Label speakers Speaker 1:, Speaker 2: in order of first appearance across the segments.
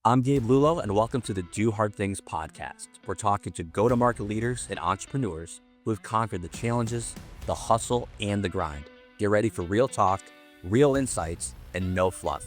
Speaker 1: I'm Gabe Lullo, and welcome to the Do Hard Things podcast. We're talking to go-to-market leaders and entrepreneurs who have conquered the challenges, the hustle, and the grind. Get ready for real talk, real insights, and no fluff.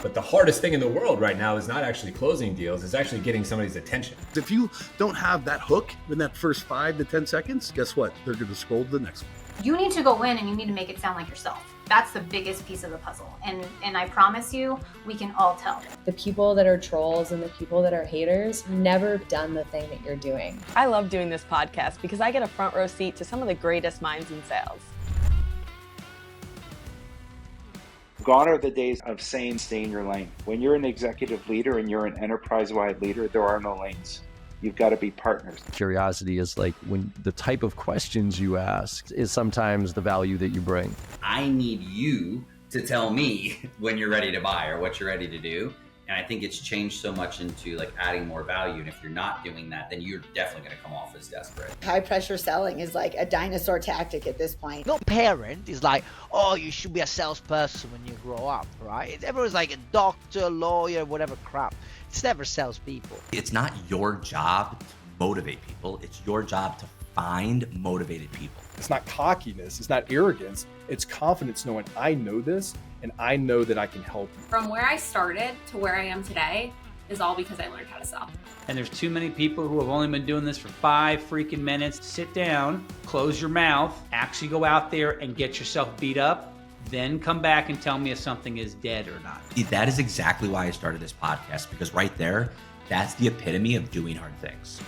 Speaker 2: But the hardest thing in the world right now is not actually closing deals, it's actually getting somebody's attention.
Speaker 3: If you don't have that hook in that first 5 to 10 seconds, guess what? They're going to scroll to the next one.
Speaker 4: You need to go in and you need to make it sound like yourself. That's the biggest piece of the puzzle. And I promise you, we can all tell.
Speaker 5: The people that are trolls and the people that are haters never done the thing that you're doing.
Speaker 6: I love doing this podcast because I get a front row seat to some of the greatest minds in sales.
Speaker 7: Gone are the days of saying stay in your lane. When you're an executive leader and you're an enterprise-wide leader, there are no lanes. You've got to be partners.
Speaker 8: Curiosity is like when the type of questions you ask is sometimes the value that you bring.
Speaker 9: I need you to tell me when you're ready to buy or what you're ready to do. And I think it's changed so much into like adding more value. And if you're not doing that, then you're definitely going to come off as desperate.
Speaker 10: High pressure selling is like a dinosaur tactic at this point.
Speaker 11: No parent is like, oh, you should be a salesperson when you grow up, right? Everyone's like a doctor, lawyer, whatever crap. It's never salespeople.
Speaker 9: It's not your job to motivate people. It's your job to find motivated people.
Speaker 12: It's not cockiness. It's not arrogance. It's confidence knowing I know this and I know that I can help you.
Speaker 13: From where I started to where I am today is all because I learned how to sell.
Speaker 14: And there's too many people who have only been doing this for 5 freaking minutes. Sit down, close your mouth, actually go out there and get yourself beat up. Then come back and tell me if something is dead or not.
Speaker 9: That is exactly why I started this podcast, because right there, that's the epitome of doing hard things.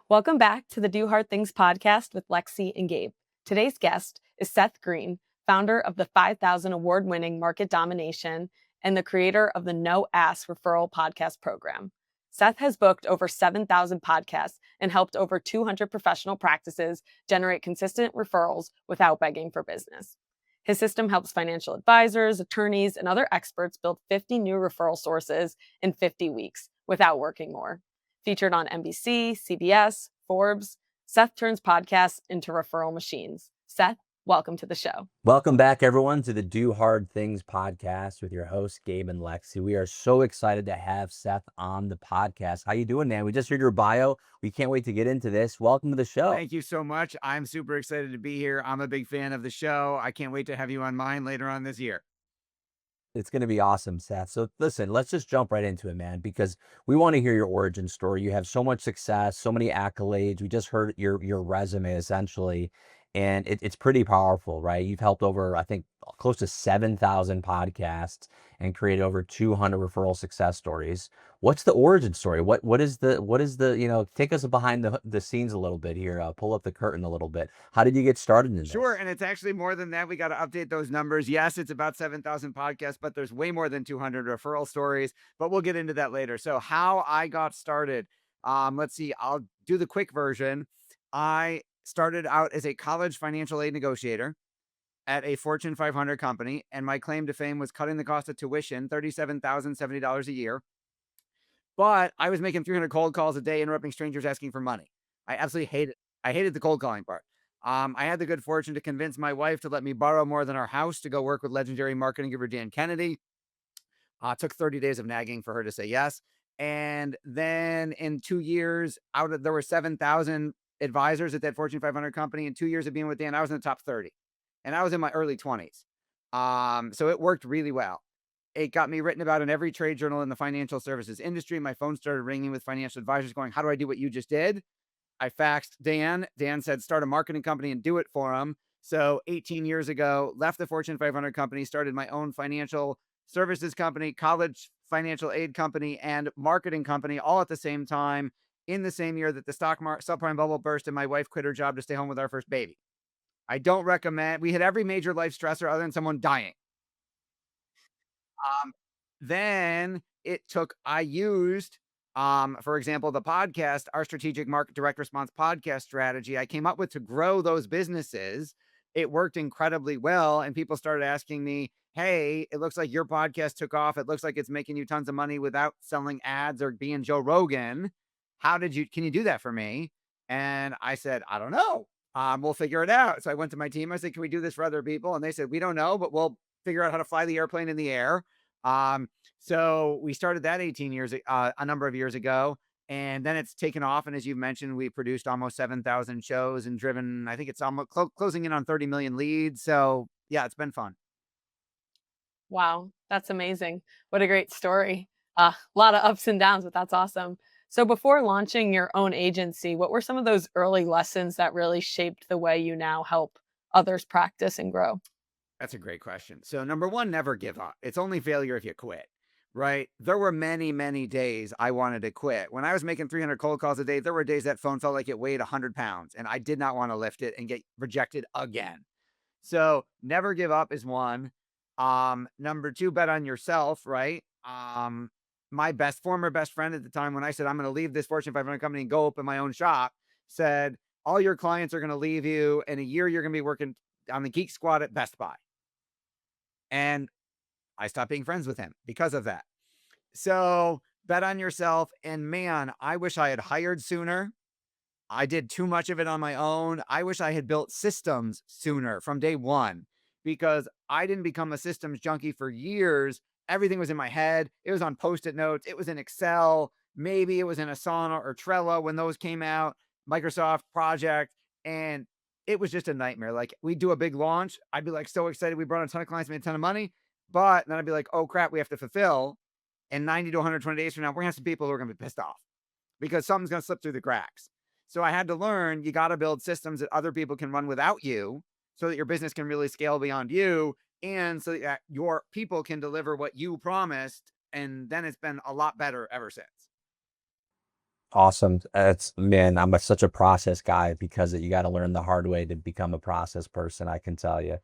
Speaker 6: Welcome back to the Do Hard Things podcast with Lexi and Gabe. Today's guest is Seth Greene, founder of the 5,000 award-winning Market Domination and the creator of the No Ass Referral podcast program. Seth has booked over 7,000 podcasts and helped over 200 professional practices generate consistent referrals without begging for business. His system helps financial advisors, attorneys, and other experts build 50 new referral sources in 50 weeks without working more. Featured on NBC, CBS, Forbes, Seth turns podcasts into referral machines. Seth, welcome to the show.
Speaker 1: Welcome back, everyone, to the Do Hard Things podcast with your hosts, Gabe and Lexi. We are so excited to have Seth on the podcast. How you doing, man? We just heard your bio. We can't wait to get into this. Welcome to the show.
Speaker 15: Thank you so much. I'm super excited to be here. I'm a big fan of the show. I can't wait to have you on mine later on this year.
Speaker 1: It's going to be awesome, Seth. So listen, let's just jump right into it, man, because we want to hear your origin story. You have so much success, so many accolades. We just heard your resume, essentially. And it's pretty powerful, right? You've helped over, I think, close to 7,000 podcasts and created over 200 referral success stories. What's the origin story? What is the, take us behind the scenes a little bit here. Pull up the curtain a little bit. How did you get started in this?
Speaker 15: Sure. And it's actually more than that. We got to update those numbers. Yes, it's about 7,000 podcasts, but there's way more than 200 referral stories, but we'll get into that later. So how I got started, let's see, I'll do the quick version. I started out as a college financial aid negotiator at a Fortune 500 company, and my claim to fame was cutting the cost of tuition, $37,070 a year. But I was making 300 cold calls a day, interrupting strangers asking for money. I absolutely hated it. I hated the cold calling part. I had the good fortune to convince my wife to let me borrow more than our house to go work with legendary marketing giver Dan Kennedy. It took 30 days of nagging for her to say yes. And then in 2 years, there were 7,000 advisors at that Fortune 500 company. In 2 years of being with Dan, I was in the top 30, and I was in my early 20s. So it worked really well. It got me written about in every trade journal in the financial services industry. My phone started ringing with financial advisors going, how do I do what you just did? I faxed Dan. Dan said, start a marketing company and do it for him. So 18 years ago, left the Fortune 500 company, started my own financial services company, college financial aid company, and marketing company all at the same time. In the same year that the subprime bubble burst and my wife quit her job to stay home with our first baby. I don't recommend, we had every major life stressor other than someone dying. Then I used, for example, the podcast, our strategic market direct response podcast strategy I came up with to grow those businesses. It worked incredibly well. And people started asking me, hey, it looks like your podcast took off. It looks like it's making you tons of money without selling ads or being Joe Rogan. Can you do that for me? And I said, I don't know. We'll figure it out. So I went to my team. I said, can we do this for other people? And they said, we don't know, but we'll figure out how to fly the airplane in the air. So we started that 18 years, a number of years ago. And then it's taken off. And as you mentioned, we produced almost 7,000 shows and driven, I think it's almost closing in on 30 million leads. So yeah, it's been fun.
Speaker 6: Wow, that's amazing. What a great story. A lot of ups and downs, but that's awesome. So before launching your own agency, what were some of those early lessons that really shaped the way you now help others practice and grow?
Speaker 15: That's a great question. So number one, never give up. It's only failure if you quit, right? There were many, many days I wanted to quit. When I was making 300 cold calls a day, there were days that phone felt like it weighed 100 pounds and I did not want to lift it and get rejected again. So never give up is one. Number two, bet on yourself, right? My former best friend at the time, when I said, I'm going to leave this Fortune 500 company and go open my own shop, said, all your clients are going to leave you. In a year, you're going to be working on the Geek Squad at Best Buy. And I stopped being friends with him because of that. So bet on yourself. And man, I wish I had hired sooner. I did too much of it on my own. I wish I had built systems sooner from day one because I didn't become a systems junkie for years. Everything was in my head. It was on Post-it notes. It was in Excel. Maybe it was in Asana or Trello when those came out, Microsoft Project. And it was just a nightmare. Like we'd do a big launch. I'd be like so excited. We brought on a ton of clients, made a ton of money. But then I'd be like, oh crap, we have to fulfill. And 90 to 120 days from now, we're gonna have some people who are gonna be pissed off because something's gonna slip through the cracks. So I had to learn you got to build systems that other people can run without you so that your business can really scale beyond you and so that your people can deliver what you promised. And then it's been a lot better ever since.
Speaker 1: Awesome. It's man, I'm such a process guy because you got to learn the hard way to become a process person, I can tell you.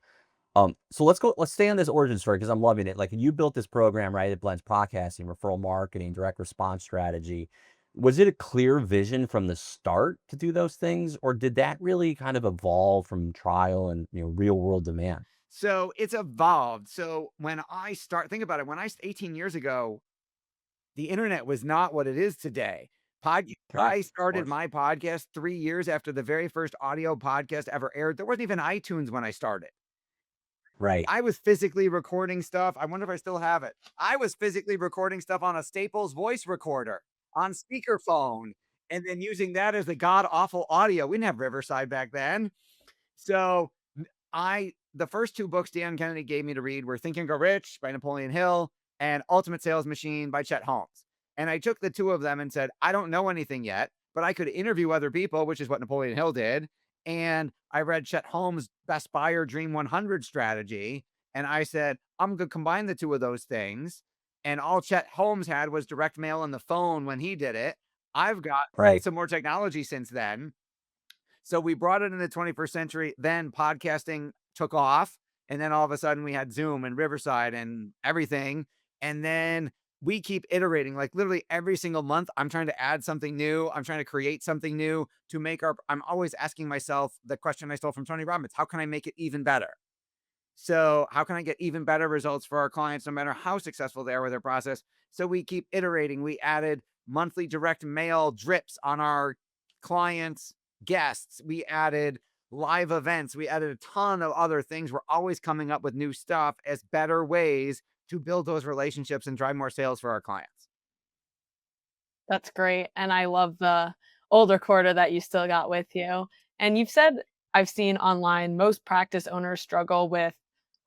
Speaker 1: So let's stay on this origin story because I'm loving it. Like you built this program, right? It blends podcasting, referral marketing, direct response strategy. Was it a clear vision from the start to do those things, or did that really kind of evolve from trial and real world demand?
Speaker 15: So it's evolved. So think about it, 18 years ago, the internet was not what it is today. I started my podcast 3 years after the very first audio podcast ever aired. There wasn't even iTunes when I started.
Speaker 1: Right.
Speaker 15: I was physically recording stuff. I wonder if I still have it. I was physically recording stuff on a Staples voice recorder on speakerphone and then using that as the god awful audio. We didn't have Riverside back then. So the first two books Dan Kennedy gave me to read were Think and Grow Rich by Napoleon Hill and Ultimate Sales Machine by Chet Holmes. And I took the two of them and said, I don't know anything yet, but I could interview other people, which is what Napoleon Hill did. And I read Chet Holmes' Best Buyer Dream 100 strategy. And I said, I'm going to combine the two of those things. And all Chet Holmes had was direct mail on the phone when he did it. I've got some more technology since then. So we brought it in the 21st century. Then podcasting took off. And then all of a sudden we had Zoom and Riverside and everything. And then we keep iterating, like literally every single month. I'm trying to add something new. I'm trying to create something new to make I'm always asking myself the question I stole from Tony Robbins. How can I make it even better? So how can I get even better results for our clients, no matter how successful they are with their process? So we keep iterating. We added monthly direct mail drips on our clients' guests. We added live events. We added a ton of other things. We're always coming up with new stuff as better ways to build those relationships and drive more sales for our clients.
Speaker 6: That's great. And I love the older quarter that you still got with you. And you've said, I've seen online, most practice owners struggle with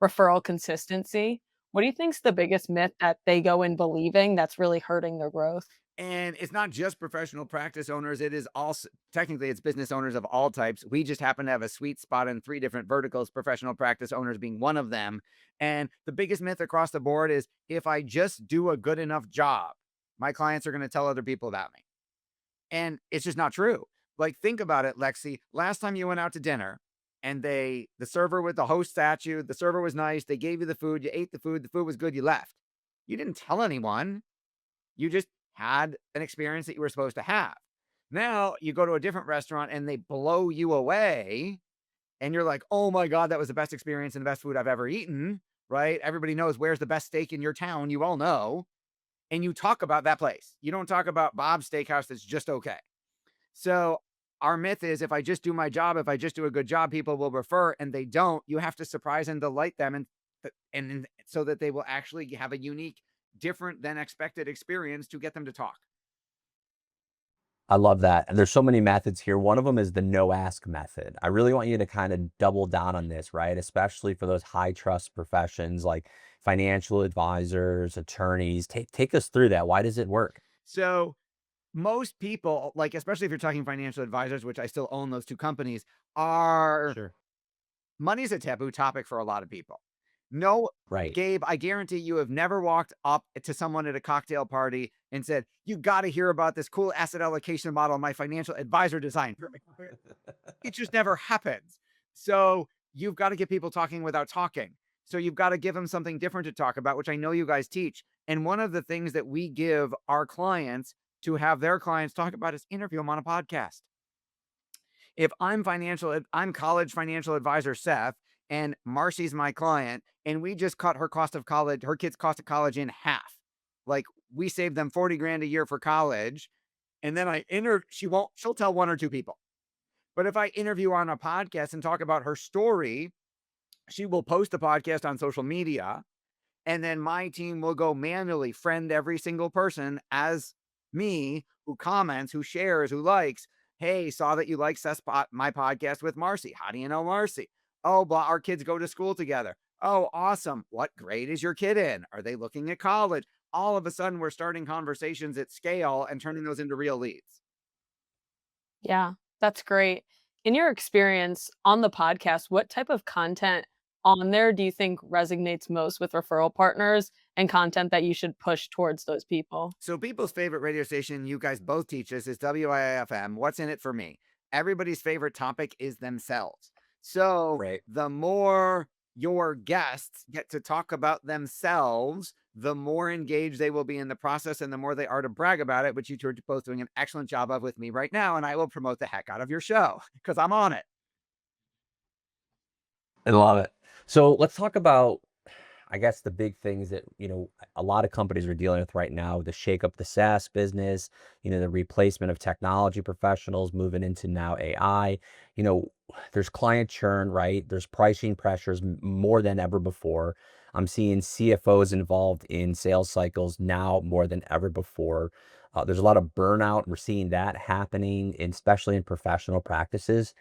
Speaker 6: referral consistency. What do you think's the biggest myth that they go in believing that's really hurting their growth?
Speaker 15: And it's not just professional practice owners. It is also technically it's business owners of all types. We just happen to have a sweet spot in 3 different verticals, professional practice owners being one of them. And the biggest myth across the board is if I just do a good enough job, my clients are going to tell other people about me. And it's just not true. Like, think about it, Lexi. Last time you went out to dinner and the server with the host statue, the server was nice. They gave you the food. You ate the food was good. You left. You didn't tell anyone. You just had an experience that you were supposed to have. Now you go to a different restaurant and they blow you away and you're like, oh my God, that was the best experience and the best food I've ever eaten, right? Everybody knows where's the best steak in your town. You all know. And you talk about that place. You don't talk about Bob's Steakhouse that's just okay. So our myth is if I just do my job, if I just do a good job, people will refer, and they don't. You have to surprise and delight them, and so that they will actually have a unique, different than expected experience to get them to talk.
Speaker 1: I love that. And there's so many methods here. One of them is the no ask method. I really want you to kind of double down on this, right? Especially for those high trust professions like financial advisors, attorneys. Take us through that. Why does it work?
Speaker 15: So most people, like especially if you're talking financial advisors, which I still own those two companies, are money's a taboo topic for a lot of people. No,
Speaker 1: Right.
Speaker 15: Gabe, I guarantee you have never walked up to someone at a cocktail party and said, "You got to hear about this cool asset allocation model my financial advisor designed for me." It just never happens. So you've got to get people talking without talking. So you've got to give them something different to talk about, which I know you guys teach. And one of the things that we give our clients to have their clients talk about is interview them on a podcast. If I'm college financial advisor Seth, and Marcy's my client, and we just cut her kid's cost of college in half. Like we saved them 40 grand a year for college. And then she'll tell one or two people. But if I interview on a podcast and talk about her story, she will post the podcast on social media. And then my team will go manually friend every single person as me who comments, who shares, who likes. Hey, saw that you like my podcast with Marcy. How do you know Marcy? Oh, blah, our kids go to school together. Oh, awesome. What grade is your kid in? Are they looking at college? All of a sudden, we're starting conversations at scale and turning those into real leads.
Speaker 6: Yeah, that's great. In your experience on the podcast, what type of content on there do you think resonates most with referral partners and content that you should push towards those people?
Speaker 15: So people's favorite radio station, you guys both teach us, is WIFM. What's in it for me? Everybody's favorite topic is themselves. So the more your guests get to talk about themselves, the more engaged they will be in the process and the more they are to brag about it, which you two are both doing an excellent job of with me right now. And I will promote the heck out of your show because I'm on it.
Speaker 1: I love it. So let's talk about, I guess, the big things that, a lot of companies are dealing with right now, the shake up the SaaS business, the replacement of technology professionals moving into now AI. There's client churn, right? There's pricing pressures more than ever before. I'm seeing CFOs involved in sales cycles now more than ever before. There's a lot of burnout. We're seeing that happening, especially in professional practices.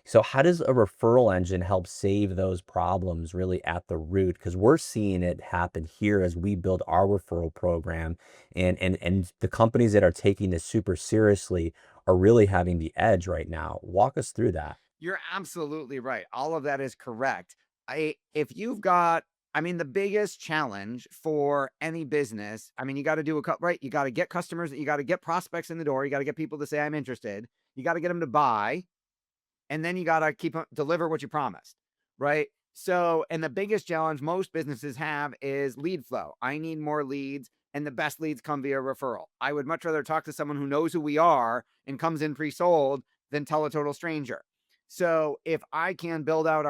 Speaker 1: So how does a referral engine help save those problems really at the root? Because we're seeing it happen here as we build our referral program, and the companies that are taking this super seriously are really having the edge right now. Walk us through that.
Speaker 15: You're absolutely right. All of that is correct. If you've got, the biggest challenge for any business, you got to do right. You got to get customers, you got to get prospects in the door. You got to get people to say, I'm interested. You got to get them to buy. And then you got to deliver what you promised, right? So, and the biggest challenge most businesses have is lead flow. I need more leads, and the best leads come via referral. I would much rather talk to someone who knows who we are and comes in pre-sold than tell a total stranger. So if our team can build out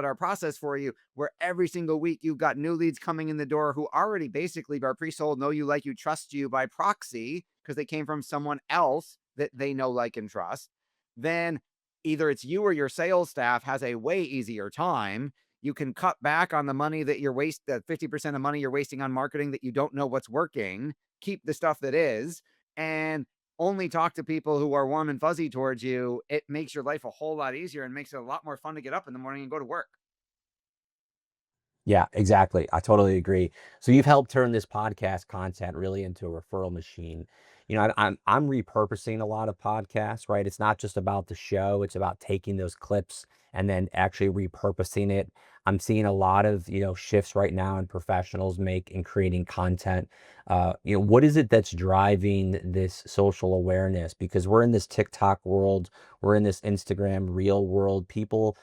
Speaker 15: our process for you, where every single week you've got new leads coming in the door who already basically are pre-sold, know you, like you, trust you by proxy because they came from someone else that they know, like, and trust, then either it's you or your sales staff has a way easier time. You can cut back on the money that you're the 50% of money you're wasting on marketing that you don't know what's working, keep the stuff that is, and only talk to people who are warm and fuzzy towards you. It makes your life a whole lot easier and makes it a lot more fun to get up in the morning and go to work.
Speaker 1: Yeah, exactly. I totally agree. So you've helped turn this podcast content really into a referral machine. I'm repurposing a lot of podcasts, right? It's not just about the show, it's about taking those clips and then actually repurposing it. I'm seeing a lot of, shifts right now in professionals make in creating content. What is it that's driving this social awareness? Because we're in this TikTok world, we're in this Instagram reel world. People,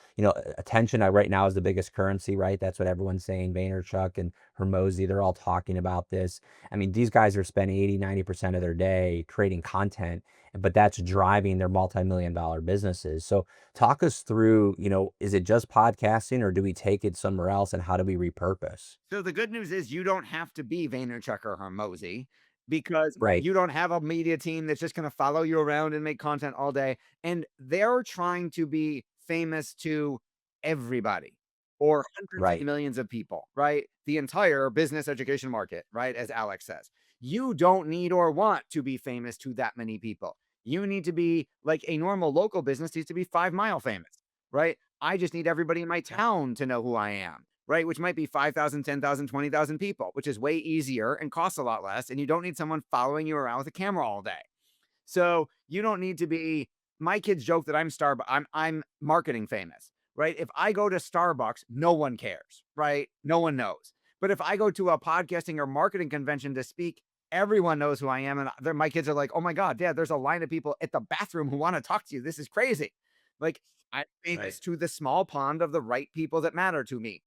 Speaker 1: attention right now is the biggest currency, right? That's what everyone's saying. Vaynerchuk and Hormozy, they're all talking about this. These guys are spending 80-90% of their day creating content, but that's driving their multi-million-dollar businesses. So talk us through, is it just podcasting or do we take it somewhere else, and how do we repurpose?
Speaker 15: So the good news is you don't have to be Vaynerchuk or Hormozy. because
Speaker 1: Right.
Speaker 15: you don't have a media team that's just going to follow you around and make content all day. And they're trying to be famous to everybody or hundreds of
Speaker 1: Right.
Speaker 15: millions of people, right? The entire business education market, right? As Alex says, you don't need or want to be famous to that many people. You need to be like a normal local business needs to be 5 mile famous, right? I just need everybody in my town to know who I am, right? Which might be 5,000, 10,000, 20,000 people, which is way easier and costs a lot less. And you don't need someone following you around with a camera all day. So you don't need to be, my kids joke that I'm marketing famous, right? If I go to Starbucks, no one cares, right? No one knows. But if I go to a podcasting or marketing convention to speak, everyone knows who I am. And my kids are like, oh my God, Dad, there's a line of people at the bathroom who want to talk to you. This is crazy. Like I'm famous to the small pond of the right people that matter to me.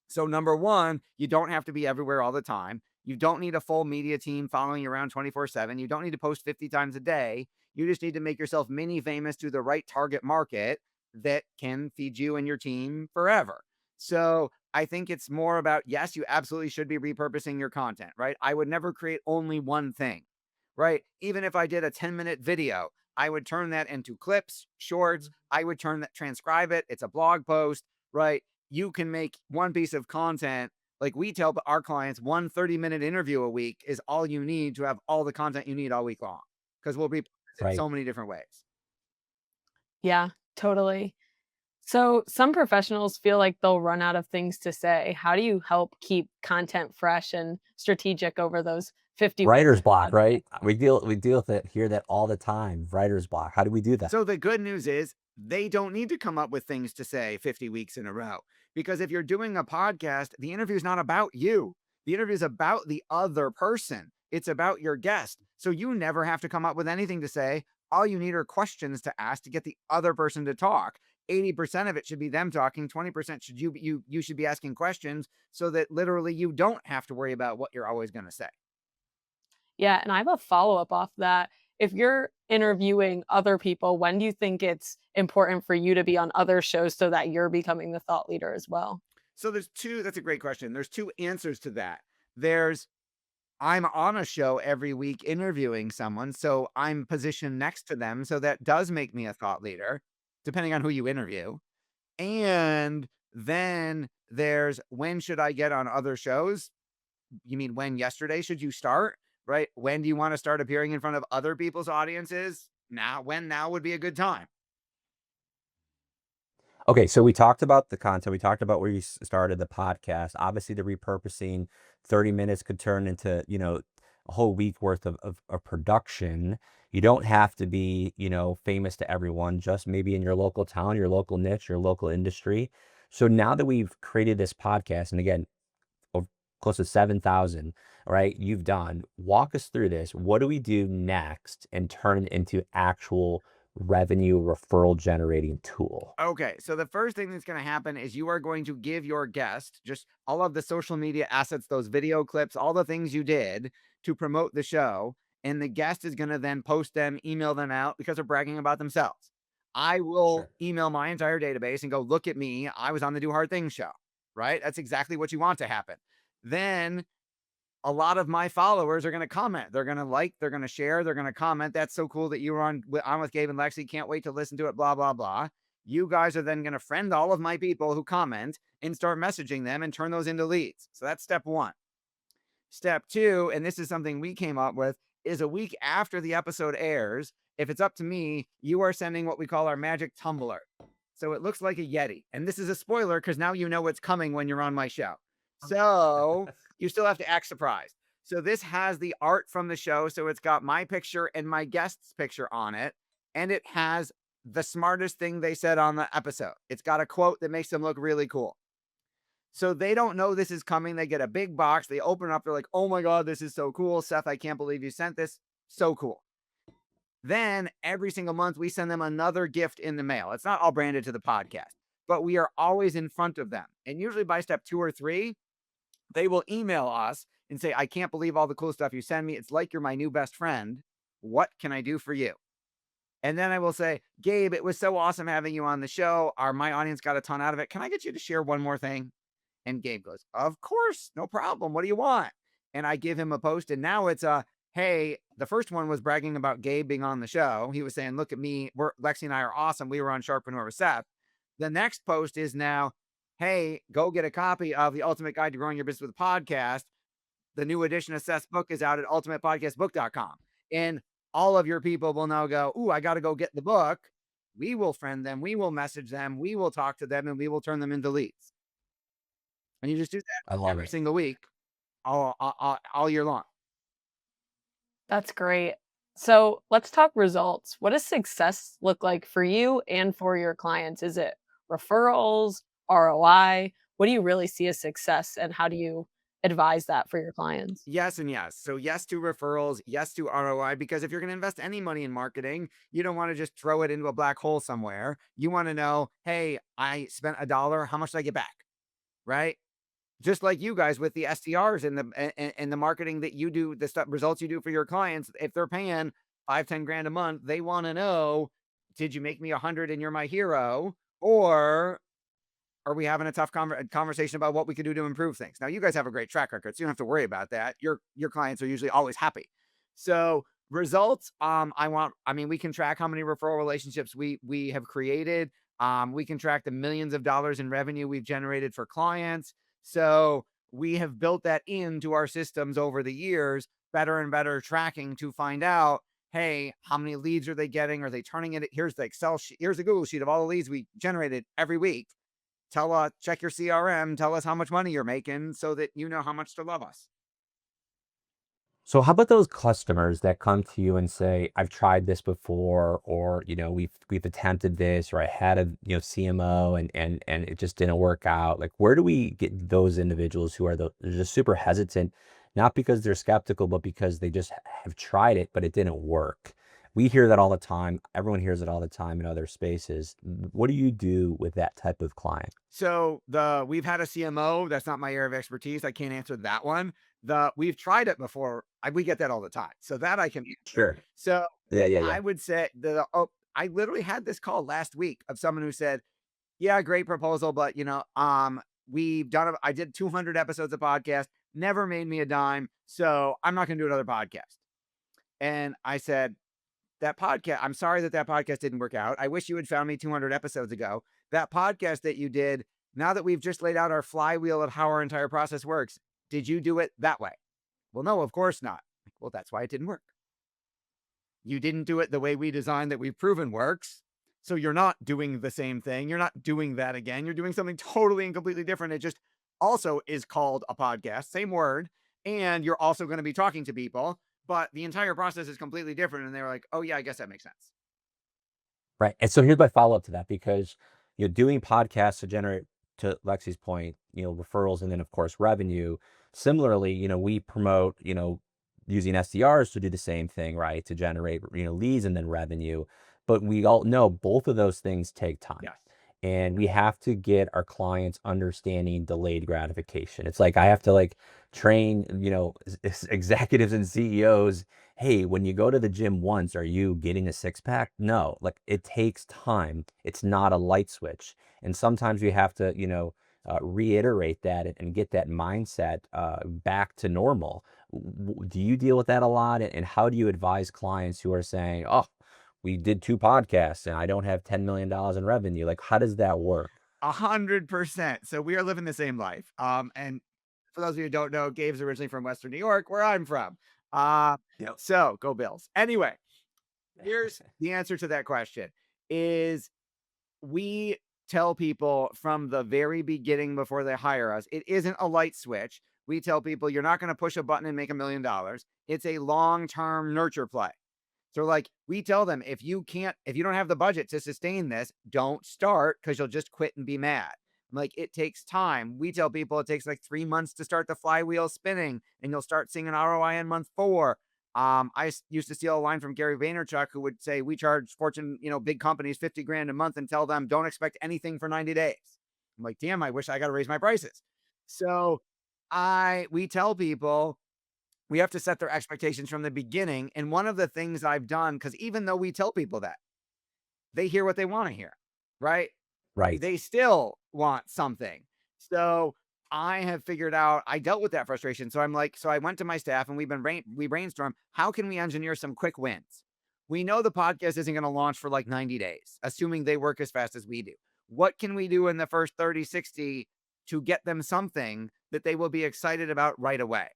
Speaker 15: So number one, you don't have to be everywhere all the time. You don't need a full media team following you around 24/7. You don't need to post 50 times a day. You just need to make yourself mini famous to the right target market that can feed you and your team forever. So I think it's more about, yes, you absolutely should be repurposing your content, right? I would never create only one thing, right? Even if I did a 10-minute video, I would turn that into clips, shorts. I would transcribe it. It's a blog post, right? You can make one piece of content. Like we tell our clients, 30-minute interview a week is all you need to have all the content you need all week long, because we'll be in
Speaker 1: Right.
Speaker 15: so many different ways.
Speaker 6: Yeah, totally. So some professionals feel like they'll run out of things to say. How do you help keep content fresh and strategic over those 50 weeks?
Speaker 1: Writer's block, right? We deal with it, hear that all the time. Writer's block. How do we do that?
Speaker 15: So the good news is they don't need to come up with things to say 50 weeks in a row, because if you're doing a podcast, the interview is not about you. The interview is about the other person. It's about your guest. So you never have to come up with anything to say. All you need are questions to ask to get the other person to talk. 80% of it should be them talking. 20% should you should be asking questions, so that literally you don't have to worry about what you're always going to say.
Speaker 6: Yeah, and I have a follow-up off that. If you're interviewing other people, when do you think it's important for you to be on other shows so that you're becoming the thought leader as well?
Speaker 15: So that's a great question. There's two answers to that. There's, I'm on a show every week interviewing someone, so I'm positioned next to them. So that does make me a thought leader, depending on who you interview. And then there's, when should I get on other shows? You mean when yesterday should you start, right? When do you want to start appearing in front of other people's audiences? Now would be a good time.
Speaker 1: Okay, so we talked about the content. We talked about where you started the podcast. Obviously, the repurposing, 30 minutes could turn into, a whole week worth of production. You don't have to be, famous to everyone, just maybe in your local town, your local niche, your local industry. So now that we've created this podcast, and again, close to 7,000, right? You've done. Walk us through this. What do we do next and turn it into actual revenue referral generating tool?
Speaker 15: Okay, so the first thing that's going to happen is you are going to give your guest just all of the social media assets, those video clips, all the things you did to promote the show. And the guest is going to then post them, email them out, because they're bragging about themselves. I will email my entire database and go, look at me. I was on the Do Hard Things show, right? That's exactly what you want to happen. Then a lot of my followers are going to comment. They're going to like, they're going to share, they're going to comment. That's so cool that you were on with Gabe and Lexi. Can't wait to listen to it, blah, blah, blah. You guys are then going to friend all of my people who comment and start messaging them and turn those into leads. So that's step one. Step two, and this is something we came up with, is a week after the episode airs, if it's up to me, you are sending what we call our magic tumbler. So it looks like a Yeti. And this is a spoiler because now you know what's coming when you're on my show. So you still have to act surprised. So this has the art from the show. So it's got my picture and my guest's picture on it. And it has the smartest thing they said on the episode. It's got a quote that makes them look really cool. So they don't know this is coming. They get a big box. They open it up. They're like, oh my God, this is so cool. Seth, I can't believe you sent this. So cool. Then every single month, we send them another gift in the mail. It's not all branded to the podcast, but we are always in front of them. And usually by step 2 or 3, they will email us and say, I can't believe all the cool stuff you send me. It's like you're my new best friend. What can I do for you? And then I will say, Gabe, it was so awesome having you on the show. My audience got a ton out of it. Can I get you to share one more thing? And Gabe goes, of course, no problem. What do you want? And I give him a post. And now it's hey, the first one was bragging about Gabe being on the show. He was saying, look at me, Lexi and I are awesome. We were on Sharpreneur with Seth. The next post is now, hey, go get a copy of The Ultimate Guide to Growing Your Business with a Podcast. The new edition of Seth's book is out at ultimatepodcastbook.com. And all of your people will now go, ooh, I got to go get the book. We will friend them. We will message them. We will talk to them, and we will turn them into leads. And you just do that
Speaker 1: I love
Speaker 15: every
Speaker 1: it.
Speaker 15: single week, all year long.
Speaker 6: That's great. So let's talk results. What does success look like for you and for your clients? Is it referrals, ROI? What do you really see as success, and how do you advise that for your clients?
Speaker 15: Yes and yes. So yes to referrals, yes to ROI, because if you're going to invest any money in marketing, you don't want to just throw it into a black hole somewhere. You want to know, hey, I spent $1, how much did I get back? Right? Just like you guys with the SDRs and the marketing that you do, the stuff results you do for your clients. If they're paying 5-10 grand a month, they want to know, did you make me 100 and you're my hero, or are we having a tough conversation about what we could do to improve things? Now, you guys have a great track record, so you don't have to worry about that. Your clients are usually always happy. So results, I mean, we can track how many referral relationships we have created. We can track the millions of dollars in revenue we've generated for clients. So we have built that into our systems over the years, better and better tracking to find out, hey, how many leads are they getting? Are they turning it? Here's the Excel sheet. Here's the Google sheet of all the leads we generated every week. Check your CRM, tell us how much money you're making so that you know how much to love us.
Speaker 1: So how about those customers that come to you and say, I've tried this before, or, we've attempted this, or I had a, CMO and it just didn't work out. Like, where do we get those individuals who are they're just super hesitant, not because they're skeptical, but because they just have tried it, but it didn't work? We hear that all the time. Everyone hears it all the time in other spaces. What do you do with that type of client?
Speaker 15: So we've had a CMO. That's not my area of expertise. I can't answer that one. We've tried it before. We get that all the time. So that I can answer.
Speaker 1: Sure.
Speaker 15: So
Speaker 1: Yeah.
Speaker 15: I would say I literally had this call last week of someone who said, yeah, great proposal, but I did 200 episodes of podcast, never made me a dime. So I'm not going to do another podcast. And I said, that podcast, I'm sorry that podcast didn't work out. I wish you had found me 200 episodes ago. That podcast that you did, now that we've just laid out our flywheel of how our entire process works, did you do it that way? Well, no, of course not. Well, that's why it didn't work. You didn't do it the way we designed that we've proven works. So you're not doing the same thing. You're not doing that again. You're doing something totally and completely different. It just also is called a podcast, same word. And you're also going to be talking to people, but the entire process is completely different. And they were like, oh yeah, I guess that makes sense.
Speaker 1: Right. And so here's my follow-up to that, because doing podcasts to generate, to Lexi's point, referrals, and then of course revenue. Similarly, we promote, using SDRs to do the same thing, right? To generate, leads and then revenue. But we all know both of those things take time.
Speaker 15: Yes.
Speaker 1: And we have to get our clients understanding delayed gratification. It's like I have to train, executives and CEOs. Hey, when you go to the gym once, are you getting a six pack? No, it takes time. It's not a light switch. And sometimes we have to, reiterate that and get that mindset back to normal. Do you deal with that a lot? And how do you advise clients who are saying, oh, we did 2 podcasts and I don't have $10 million in revenue? Like, how does that work?
Speaker 15: 100%. So we are living the same life. And for those of you who don't know, Gabe's originally from Western New York, where I'm from.
Speaker 1: Yep.
Speaker 15: So go Bills. Anyway, here's the answer to that question is we tell people from the very beginning before they hire us, it isn't a light switch. We tell people you're not going to push a button and make $1 million. It's a long-term nurture play. So we tell them, if you don't have the budget to sustain this, don't start, because you'll just quit and be mad. It takes time. We tell people it takes 3 months to start the flywheel spinning, and you'll start seeing an ROI in month 4. I used to steal a line from Gary Vaynerchuk, who would say, we charge Fortune, big companies 50 grand a month and tell them, don't expect anything for 90 days. I'm like, damn, I wish I got to raise my prices. So we tell people, we have to set their expectations from the beginning. And one of the things I've done, because even though we tell people that, they hear what they want to hear, right?
Speaker 1: Right.
Speaker 15: They still want something. So I have figured out, I dealt with that frustration. So I'm like, so I went to my staff and we brainstormed, how can we engineer some quick wins? We know the podcast isn't going to launch for like 90 days, assuming they work as fast as we do. What can we do in the first 30, 60 to get them something that they will be excited about right away?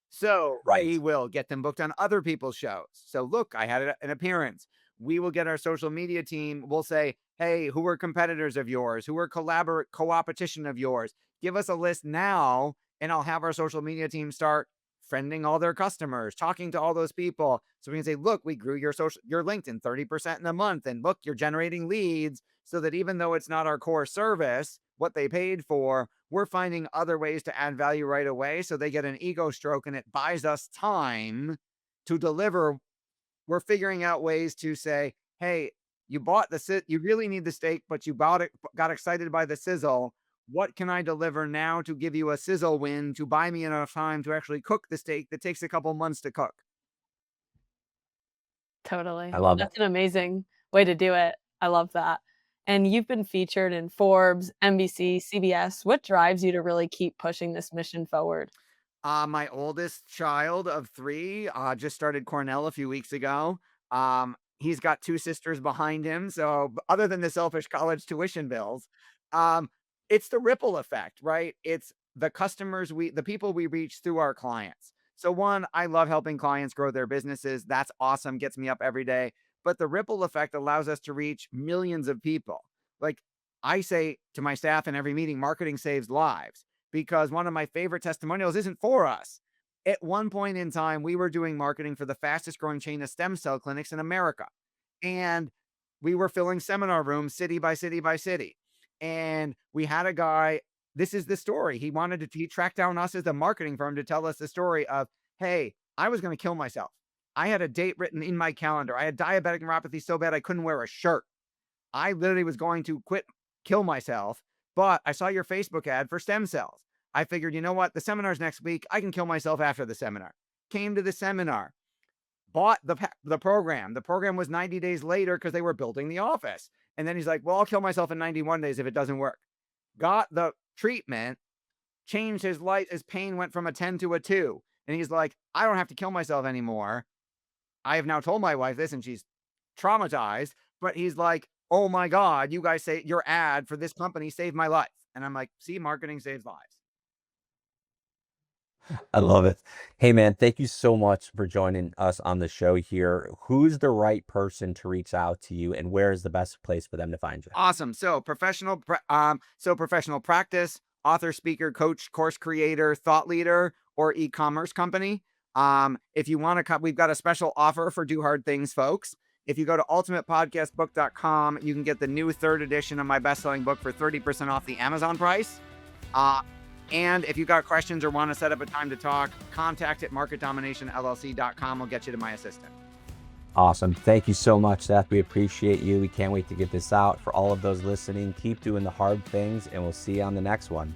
Speaker 15: So we will get them booked on other people's shows. So look, I had an appearance. We will get our social media team. We'll say, hey, who are competitors of yours? Who are co-opetition of yours? Give us a list now, and I'll have our social media team start friending all their customers, talking to all those people. So we can say, look, we grew your LinkedIn 30% in a month. And look, you're generating leads, so that even though it's not our core service, what they paid for, we're finding other ways to add value right away. So they get an ego stroke and it buys us time to deliver. We're figuring out ways to say, hey, you bought you really need the steak, but you bought it, got excited by the sizzle. What can I deliver now to give you a sizzle win to buy me enough time to actually cook the steak that takes a couple months to cook?
Speaker 6: Totally.
Speaker 1: I love it.
Speaker 6: That's an amazing way to do it. I love that. And you've been featured in Forbes, NBC, CBS. What drives you to really keep pushing this mission forward?
Speaker 15: My oldest child of 3 just started Cornell a few weeks ago. He's got 2 sisters behind him. So other than the selfish college tuition bills, it's the ripple effect, right? It's the customers, the people we reach through our clients. So one, I love helping clients grow their businesses. That's awesome. Gets me up every day. But the ripple effect allows us to reach millions of people. Like I say to my staff in every meeting, marketing saves lives, because one of my favorite testimonials isn't for us. At one point in time, we were doing marketing for the fastest growing chain of stem cell clinics in America. And we were filling seminar rooms city by city by city. And we had a guy, this is the story. He tracked down us as a marketing firm to tell us the story of, hey, I was going to kill myself. I had a date written in my calendar. I had diabetic neuropathy so bad I couldn't wear a shirt. I literally was going to kill myself, but I saw your Facebook ad for stem cells. I figured, you know what? The seminar's next week. I can kill myself after the seminar. Came to the seminar, bought the program. The program was 90 days later because they were building the office. And then he's like, well, I'll kill myself in 91 days if it doesn't work. Got the treatment, changed his life. His pain went from a 10 to a 2. And he's like, I don't have to kill myself anymore. I have now told my wife this and she's traumatized, but he's like, oh my God, you guys say your ad for this company saved my life. And I'm like, see, marketing saves lives.
Speaker 1: I love it. Hey, man, thank you so much for joining us on the show here. Who's the right person to reach out to you, and where is the best place for them to find you?
Speaker 15: Awesome. So professional practice, author, speaker, coach, course creator, thought leader, or e-commerce company. If you want to, we've got a special offer for Do Hard Things folks. If you go to ultimatepodcastbook.com, you can get the new 3rd edition of my best-selling book for 30% off the Amazon price. And if you got questions or want to set up a time to talk, contact at marketdominationllc.com. We'll get you to my assistant.
Speaker 1: Awesome. Thank you so much, Seth. We appreciate you. We can't wait to get this out. For all of those listening, keep doing the hard things, and we'll see you on the next one.